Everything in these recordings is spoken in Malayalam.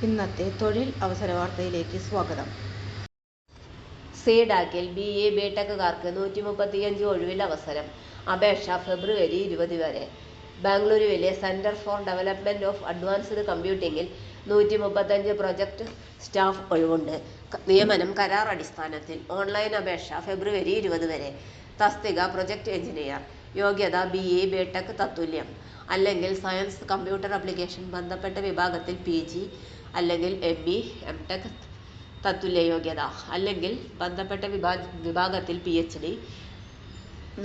ഇന്നത്തെ തൊഴിൽ അവസര വാർത്തയിലേക്ക് സ്വാഗതം. സി-ഡാക്കിൽ BE ബിടെക്കുകാർക്ക് 135 ഒഴിവിൽ അവസരം. അപേക്ഷ ഫെബ്രുവരി 20 വരെ. ബംഗളൂരുവിലെ centre for development of advanced കമ്പ്യൂട്ടിംഗിൽ 135 പ്രൊജക്ട് സ്റ്റാഫ് ഒഴിവുണ്ട്. നിയമനം കരാർ അടിസ്ഥാനത്തിൽ. ഓൺലൈൻ അപേക്ഷ ഫെബ്രുവരി 20 വരെ. തസ്തിക പ്രൊജക്ട് എഞ്ചിനീയർ. യോഗ്യത BE ബിടെക് തത്തുല്യം അല്ലെങ്കിൽ സയൻസ് കമ്പ്യൂട്ടർ ആപ്ലിക്കേഷൻ ബന്ധപ്പെട്ട വിഭാഗത്തിൽ PG അല്ലെങ്കിൽ ME MTech തത്തുല്യ യോഗ്യത അല്ലെങ്കിൽ ബന്ധപ്പെട്ട വിഭാഗത്തിൽ PhD.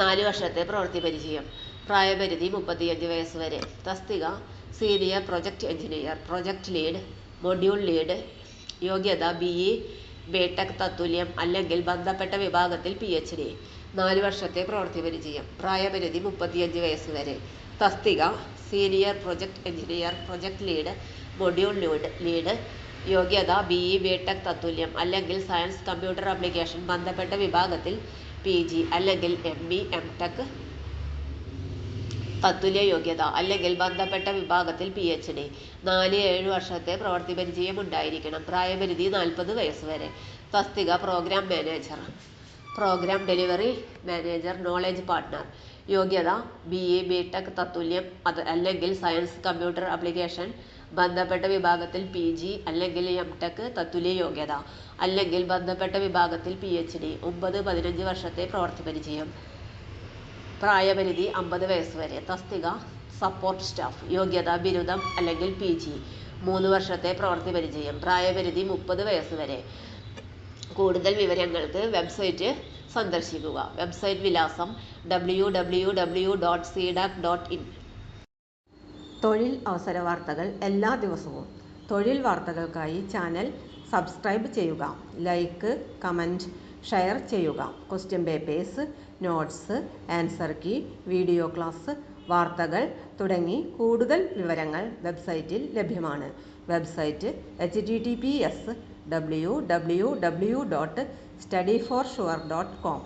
4 വർഷത്തെ പ്രവൃത്തി പരിചയം. പ്രായപരിധി 35 വയസ്സ് വരെ. തസ്തിക senior project engineer, project lead, module lead. യോഗ്യത BE ബിടെക് തത്തുല്യം അല്ലെങ്കിൽ ബന്ധപ്പെട്ട വിഭാഗത്തിൽ PhD. 4 വർഷത്തെ പ്രവൃത്തി പരിചയം. പ്രായപരിധി 35 വയസ്സ് വരെ. തസ്തിക senior project engineer, project lead, module lead. യോഗ്യത BE ബിടെക് തത്തുല്യം അല്ലെങ്കിൽ സയൻസ് കമ്പ്യൂട്ടർ ആപ്ലിക്കേഷൻ ബന്ധപ്പെട്ട വിഭാഗത്തിൽ PG അല്ലെങ്കിൽ ME MTech തത്തുല്യ യോഗ്യത അല്ലെങ്കിൽ ബന്ധപ്പെട്ട വിഭാഗത്തിൽ PhD. 4-7 വർഷത്തെ പ്രവൃത്തി പരിചയം ഉണ്ടായിരിക്കണം. പ്രായപരിധി 40 വയസ്സ് വരെ. തസ്തിക program manager, program delivery manager, knowledge partner. യോഗ്യത BE ബിടെക് തത്തുല്യം അല്ലെങ്കിൽ സയൻസ് കമ്പ്യൂട്ടർ ആപ്ലിക്കേഷൻ ബന്ധപ്പെട്ട വിഭാഗത്തിൽ PG അല്ലെങ്കിൽ MTech തത്തുല്യ യോഗ്യത അല്ലെങ്കിൽ ബന്ധപ്പെട്ട വിഭാഗത്തിൽ PhD. 9-15 വർഷത്തെ പ്രവൃത്തി പരിചയം. പ്രായപരിധി 50 വയസ്സ് വരെ. തസ്തിക സപ്പോർട്ട് സ്റ്റാഫ്. യോഗ്യത ബിരുദം അല്ലെങ്കിൽ PG. 3 വർഷത്തെ പ്രവൃത്തി പരിചയം. പ്രായപരിധി 30 വയസ്സ് വരെ. കൂടുതൽ വിവരങ്ങൾക്ക് വെബ്സൈറ്റ് സന്ദർശിക്കുക. വെബ്സൈറ്റ് വിലാസം www.cdac.in. തൊഴിൽ അവസര വാർത്തകൾ എല്ലാ ദിവസവും. തൊഴിൽ വാർത്തകൾക്കായി ചാനൽ സബ്സ്ക്രൈബ് ചെയ്യുക. ലൈക്ക്, കമൻറ്റ്, ഷെയർ ചെയ്യുക. Question papers, notes, answer key, video class, വാർത്തകൾ തുടങ്ങി കൂടുതൽ വിവരങ്ങൾ വെബ്സൈറ്റിൽ ലഭ്യമാണ്. Website https://www.studyforsure.com